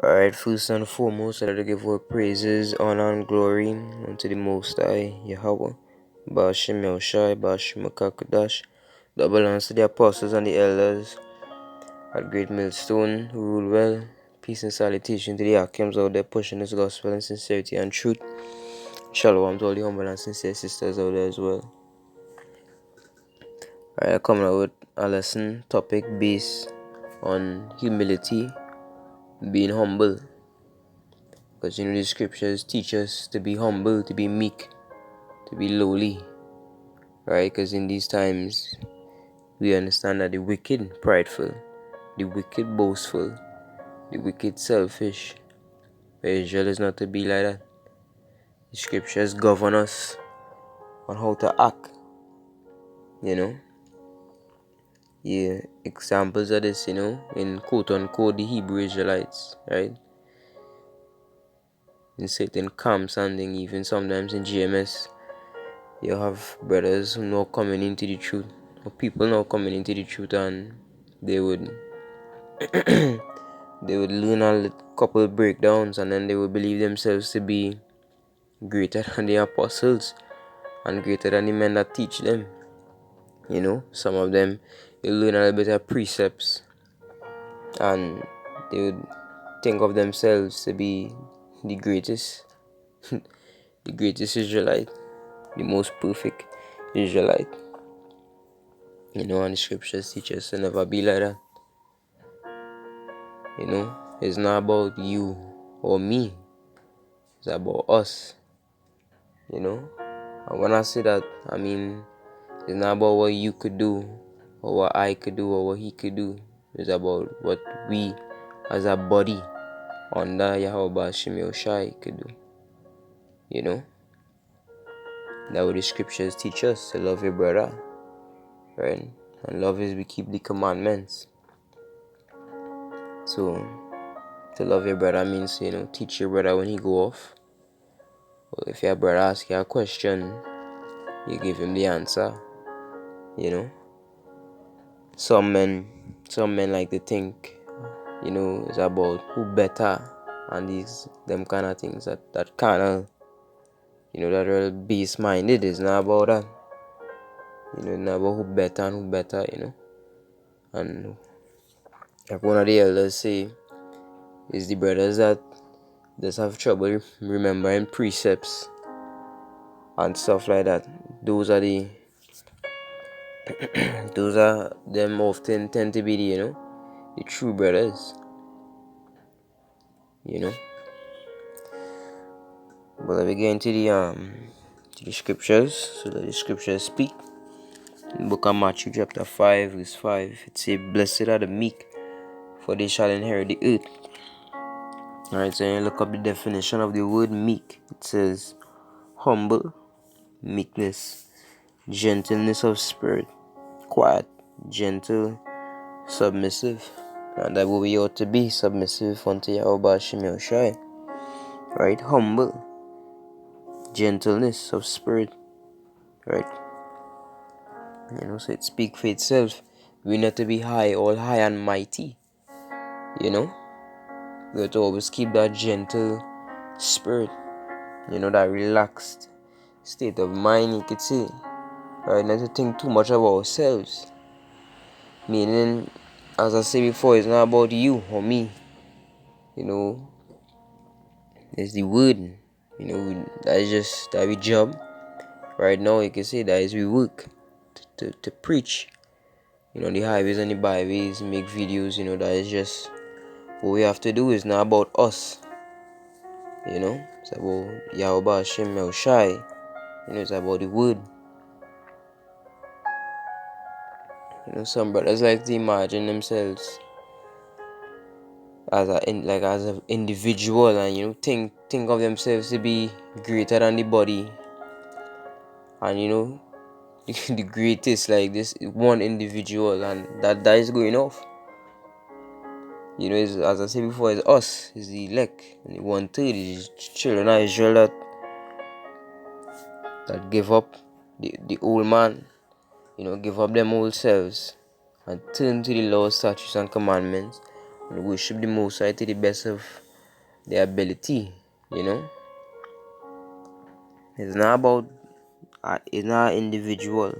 Alright, first and foremost, I'd like to give all praises, honor, and glory unto the Most High, Yahweh, Ba'ashem Yahushai, Ba'ashem Makakadash, that belongs to the apostles and the elders at Great Millstone, who rule well. Peace and salutation to the Akims out there pushing this gospel in sincerity and truth. Shalom to all the humble and sincere sisters out there as well. Alright, I'm coming out with a lesson topic based on humility, being humble. Because the scriptures teach us to be humble, to be meek, to be lowly. Right? Because in these times, we understand that the wicked prideful, the wicked boastful, the wicked selfish. But Israel is not to be like that. The scriptures govern us on how to act. Yeah, examples of this, in quote unquote the Hebrew Israelites, right? In certain camps and even sometimes in GMS, you have brothers who now coming into the truth, or people now coming into the truth, and they would they would learn a couple breakdowns, and then they would believe themselves to be greater than the apostles and greater than the men that teach them. Some of them they learn a little bit of precepts, and they would think of themselves to be the greatest, the greatest Israelite, the most perfect Israelite. And the scriptures teach us to never be like that. It's not about you or me. It's about us. And when I say that, I mean, it's not about what you could do, or what I could do, or what he could do. It's about what we, as a body, under Yahweh Ba'ashem Yahushai could do. That's what the scriptures teach us, to love your brother, right? And love is we keep the commandments. So, to love your brother means, teach your brother when he go off. Or if your brother asks you a question, you give him the answer. Some men like to think, it's about who better and them kind of things. That kind of, that real base-minded is not about that. It's not about who better and who better, And like one of the elders say, is the brothers that just have trouble remembering precepts and stuff like that. Those are them often tend to be the true brothers. But let me get into the scriptures. So that the scriptures speak. In the book of Matthew chapter 5 verse 5, it says, "Blessed are the meek, for they shall inherit the earth." Alright, so you look up the definition of the word meek. It says humble, meekness, gentleness of spirit, quiet, gentle, submissive. And that what we ought to be, submissive unto Yahweh Ba'ashem Yahushai. Right? Humble, gentleness of spirit. Right? So it speaks for itself. We not to be high, all high and mighty. We have to always keep that gentle spirit. That relaxed state of mind, you could say. Right? Not to think too much of ourselves. Meaning, as I said before, it's not about you or me. It's the word. That is just that we job. Right now, you can say that is we work to preach. The highways and the byways, make videos. That is just what we have to do. Is not about us. It's about Yahweh Ba'ashem Yahushai. It's about the word. Some brothers like to imagine themselves as an individual, and think of themselves to be greater than the body, and the greatest, like this one individual, and that is going off. As I said before, it's us, it's the elect, and the 1/3 is children of Israel that give up the old man, give up them old selves and turn to the laws, statutes, and commandments and worship the Most High to the best of their ability, you know. It's not about it's not individual,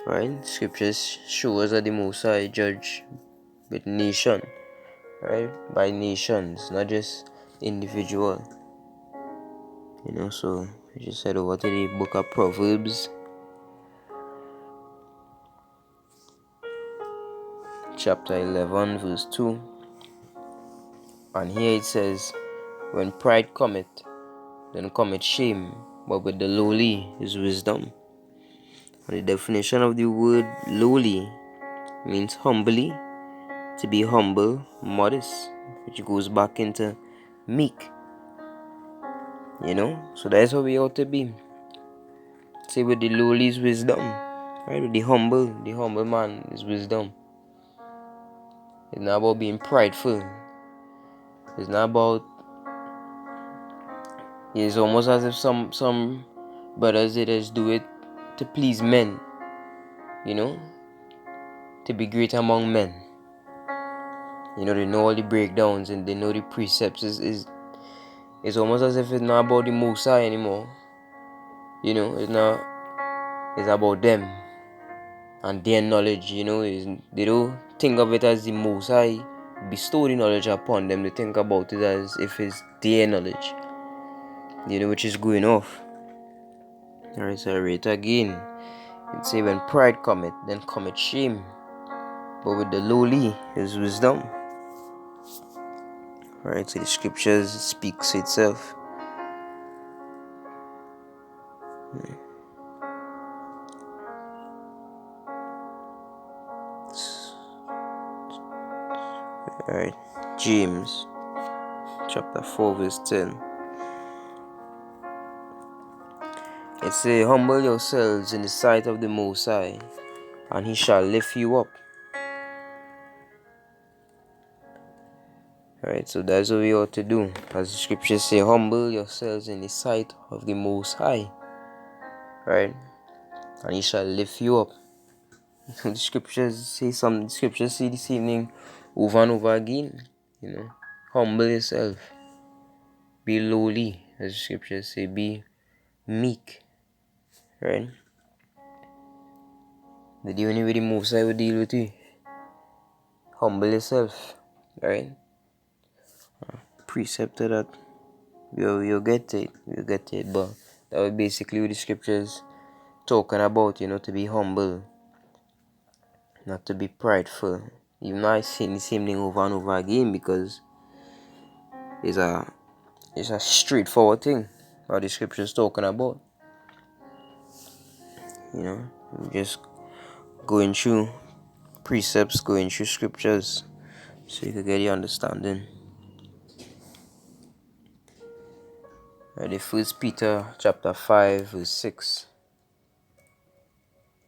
right? Scriptures show us that the Most High judge with nation, right? By nations, not just individual, you know. So we just head over to the book of Proverbs, chapter 11, verse 2. And here it says, when pride cometh, then cometh shame, but with the lowly is wisdom. And the definition of the word lowly means humbly, to be humble, modest, which goes back into meek, you know. So that's how we ought to be. Say with the lowly is wisdom, right? With the humble man is wisdom. It's not about being prideful. It's not about, it's almost as if some brothers, they just do it to please men, you know, to be great among men. You know, they know all the breakdowns and they know the precepts. It's almost as if it's not about the Most High anymore. You know, it's about them and their knowledge, you know. They don't think of it as the Most High bestow the knowledge upon them. They think about it as if it's their knowledge, you know, which is going off. Alright, so I read again. It say, when pride cometh, then cometh shame, but with the lowly is wisdom. Alright, so the scriptures speaks itself. Alright, James chapter 4 verse 10. It say, humble yourselves in the sight of the Most High, and he shall lift you up. Alright, so that's what we ought to do. As the scriptures say, humble yourselves in the sight of the Most High, right? And he shall lift you up. The scriptures say this evening over and over again, you know. Humble yourself. Be lowly, as the scriptures say. Be meek, right? The only way the Most High will deal with you. Humble yourself, right? Precept to that. You'll get it. But that was basically what the scriptures talking about, you know, to be humble, not to be prideful. Even though I say the same thing over and over again, because it's a straightforward thing what the scriptures talking about. You know, just going through precepts, going through scriptures, so you can get the understanding. The 1 Peter chapter 5 verse 6.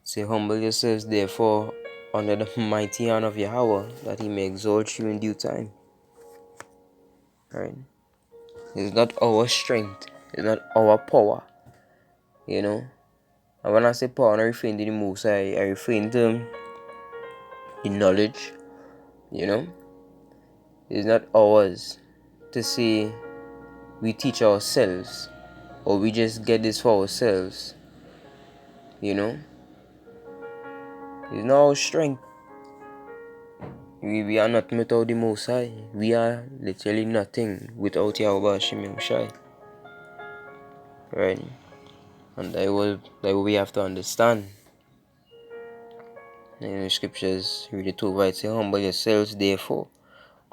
Say, humble yourselves therefore under the mighty hand of Yahweh, that he may exalt you in due time. Right? It's not our strength, it's not our power, you know. And when I say power, I'm not referring to the Most High, I referring to the knowledge, you know. It's not ours to say we teach ourselves or we just get this for ourselves, you know. It's not our strength. We are nothing without the Most High. We are literally nothing without Yahweh Hashem Yahushai. Right? And that what we have to understand. In the scriptures, read it over, it says, humble yourselves therefore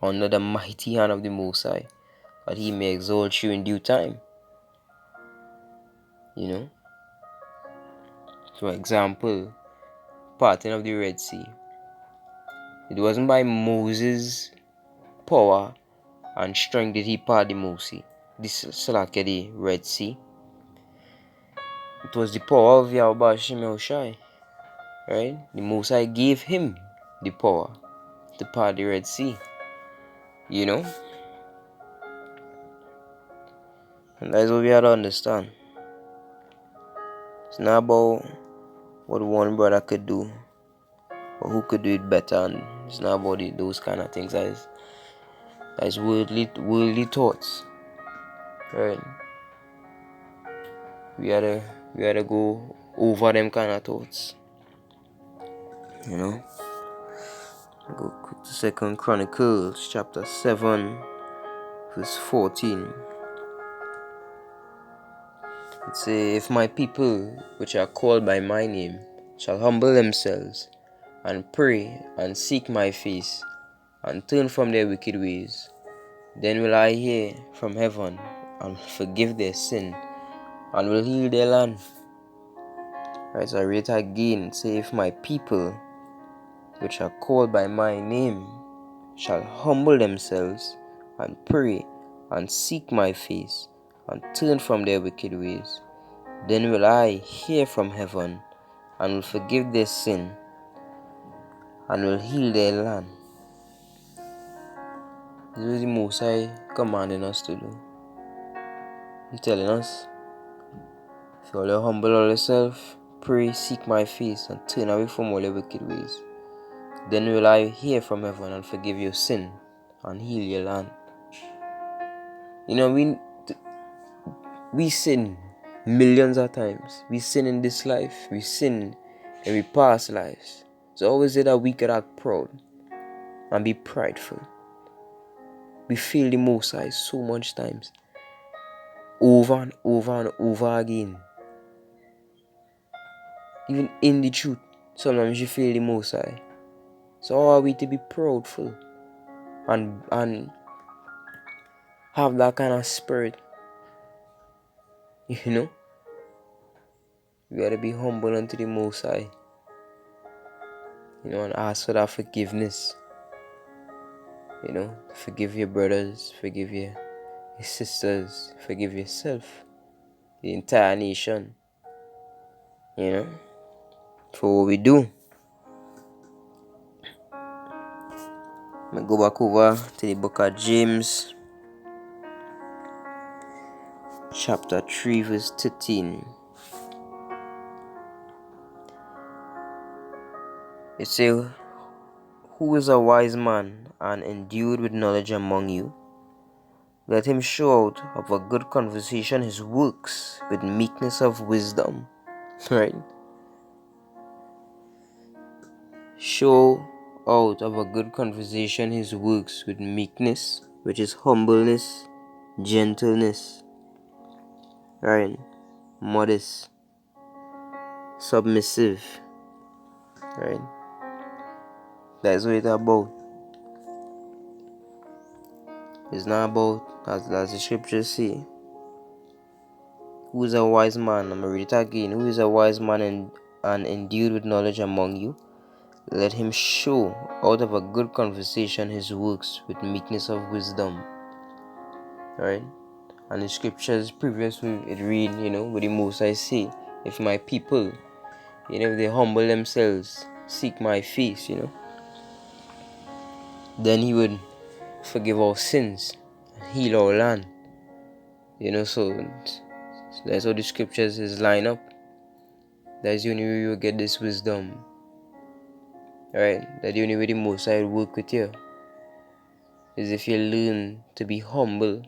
under the mighty hand of the Most High, that he may exalt you in due time. You know? For example, parting of the Red Sea. It wasn't by Moses' power and strength did he part the Red Sea. It was the power of Yahweh Hashem Yahushai, right? The Most High gave him the power to part the Red Sea, you know? And that's what we have to understand. It's not about what one brother could do or who could do it better, and it's not about those kind of things. That's worldly thoughts. Right? We gotta go over them kind of thoughts. You know? Go quick to 2 Chronicles chapter 7 verse 14. It says, if my people which are called by my name shall humble themselves and pray and seek my face and turn from their wicked ways, then will I hear from heaven and forgive their sin and will heal their land. Right, so I read it again. Say, if my people which are called by my name shall humble themselves and pray and seek my face and turn from their wicked ways, then will I hear from heaven and will forgive their sin and will heal their land. This is the Most High commanding us to do. He's telling us, if you all humble yourself, pray, seek my face, and turn away from all your wicked ways, then will I hear from heaven and forgive your sin and heal your land. You know, we sin millions of times. We sin in this life. We sin in we past lives. So always say that we could act proud and be prideful. We fail the Most High so much times, over and over and over again. Even in the truth, sometimes you fail the Most High. So how are we to be proudful and have that kind of spirit? You know, we gotta be humble unto the Most High. You know, and ask for that forgiveness. You know, forgive your brothers, forgive your sisters, forgive yourself, the entire nation. You know, for what we do. I'm gonna go back over to the book of James, chapter 3, verse 13. It says, who is a wise man and endued with knowledge among you? Let him show out of a good conversation his works with meekness of wisdom. Right? Show out of a good conversation his works with meekness, which is humbleness, gentleness, right? Modest, submissive, right? That's what it's about. It's not about, as the scriptures say, who is a wise man? I'm going to read it again. Who is a wise man and endued with knowledge among you? Let him show out of a good conversation his works with meekness of wisdom. Right? And the scriptures previously it read, what the Most High say, if my people, if they humble themselves, seek my face, then he would forgive our sins and heal our land. So that's how the scriptures is line up. That's the only way you will get this wisdom. Right? That's the only way the Most High will work with you. Is if you learn to be humble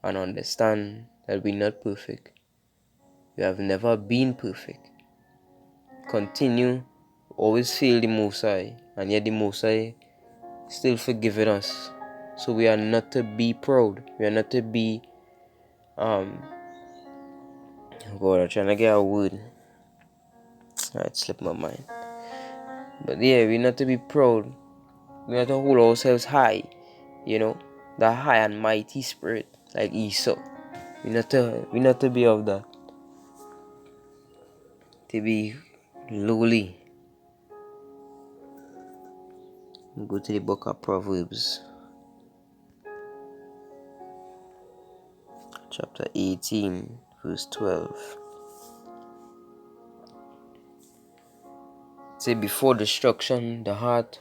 and understand that we're not perfect. We have never been perfect. Continue, always fail the Most High, and yet the Most High still forgiving us. So we are not to be proud. We are not to be God, I'm trying to get a word. It slipped my mind. But yeah, we're not to be proud. We're not to hold ourselves high. That high and mighty spirit like Esau. We're not to be of that. To be lowly. Go to the book of Proverbs, chapter 18, verse 12. Say, before destruction, the heart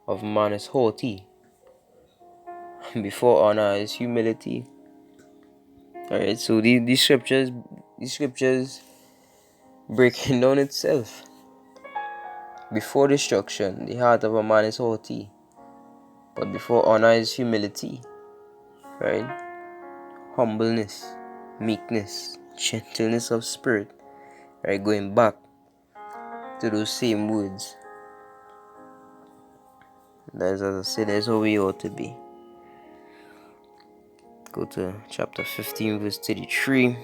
of man is haughty. Before honor is humility. Alright, so these scriptures breaking down itself. Before destruction, the heart of a man is haughty. But before honor is humility, right? Humbleness, meekness, gentleness of spirit, right? Going back to those same words. That's, as I said, that's how we ought to be. Go to chapter 15, verse 33.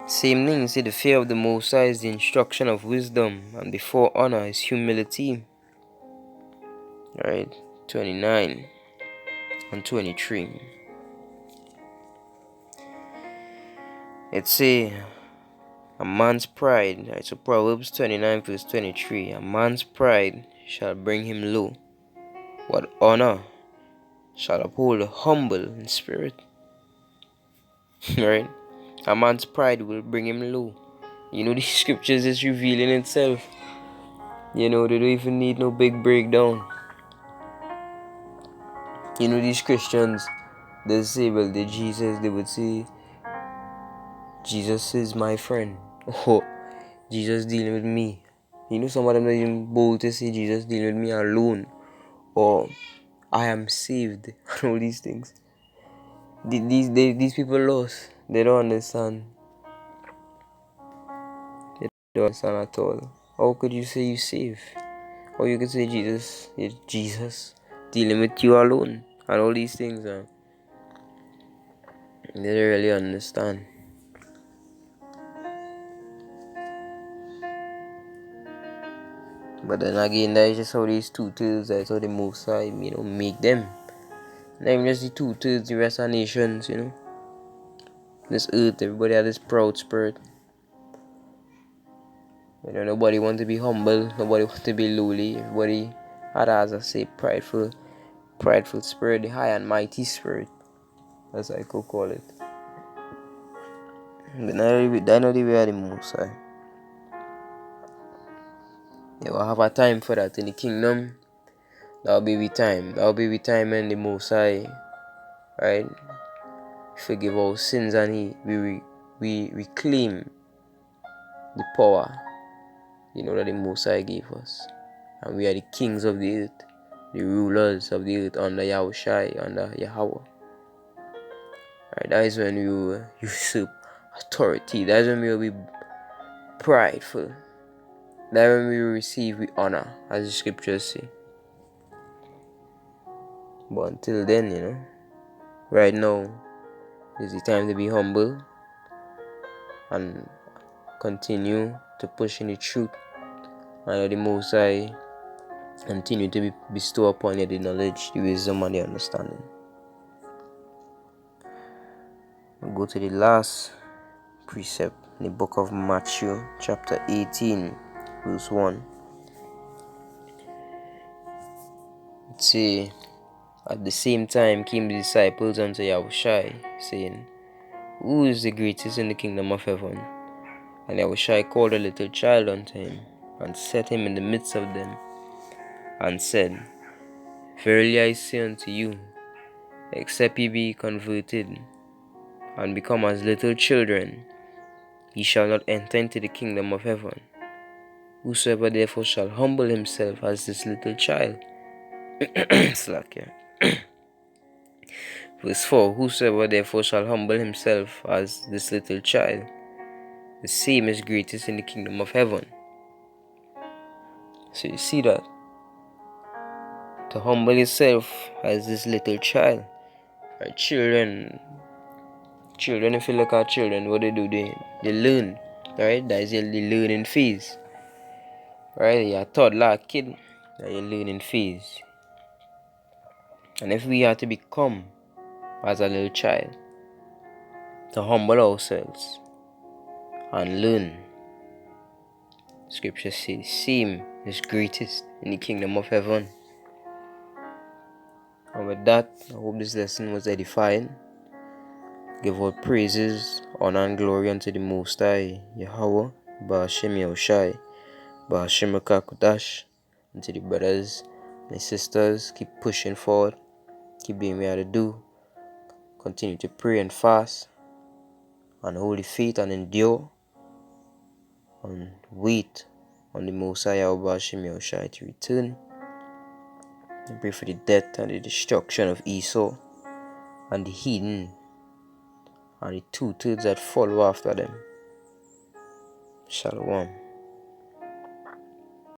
Same thing, say the fear of the Most High is the instruction of wisdom, and before honor is humility. Right, 29 and 23. It say a man's pride, right? So Proverbs 29 verse 23. A man's pride shall bring him low, but honor shall uphold the humble in spirit. Right? A man's pride will bring him low. You know, the scriptures is revealing itself. You know, they don't even need no big breakdown. You know, these Christians, they say, well, they would say, Jesus is my friend. Oh, Jesus dealing with me. You know, some of them are even bold to say Jesus dealing with me alone. Or I am saved. And all these things. These people lost. They don't understand. They don't understand at all. How could you say you saved? Or you could say Jesus is Jesus dealing with you alone. And all these things. They don't really understand. But then again, that is just how these two-thirds, that's how the Most High, make them. Not even just the two-thirds, the rest of nations, This earth, everybody has this proud spirit. Nobody wants to be humble, nobody wants to be lowly. Everybody had, as I say, prideful spirit, the high and mighty spirit, as I could call it. But that's not the way of the Most High. You will have a time for that in the kingdom. That'll be with time. That'll be with time when the Most High, right, forgive our sins, and we reclaim the power, that the Most High gave us. And we are the kings of the earth, the rulers of the earth under Yahushai, under Yahweh. Right, that is when we will usurp authority. That is when we will be prideful. That is when we will receive with honor, as the scriptures say. But until then, right now is the time to be humble and continue to push in the truth, and let the Most High continue to bestow upon you the knowledge, the wisdom, and the understanding. We'll go to the last precept in the book of Matthew, chapter 18, verse 1. It says, at the same time came the disciples unto Yahushai, saying, who is the greatest in the kingdom of heaven? And Yahushai called a little child unto him, and set him in the midst of them, and said, verily I say unto you, except ye be converted, and become as little children, ye shall not enter into the kingdom of heaven. Whosoever therefore shall humble himself as this little child. Slack. Verse 4, whosoever therefore shall humble himself as this little child, the same is greatest in the kingdom of heaven. So you see that? To humble yourself as this little child. Right? Children, if you look at children, what they do, they learn. Right? That is the learning phase. Right? You're a toddler kid, that you're learning phase. And if we are to become as a little child, to humble ourselves and learn, scripture says, same is greatest in the kingdom of heaven. And with that, I hope this lesson was edifying. Give all praises, honor, and glory unto the Most High, Yahweh, Ba'ashem Yahushai, Ba'ashem Rakakudash, and to the brothers and sisters, keep pushing forward, keep doing what you have to do, continue to pray and fast, and hold the faith and endure, and wait on the Most High, Yahweh, Ba'ashem Yahushai to return. I pray for the death and the destruction of Esau and the heathen and the two-thirds that follow after them. Shalom.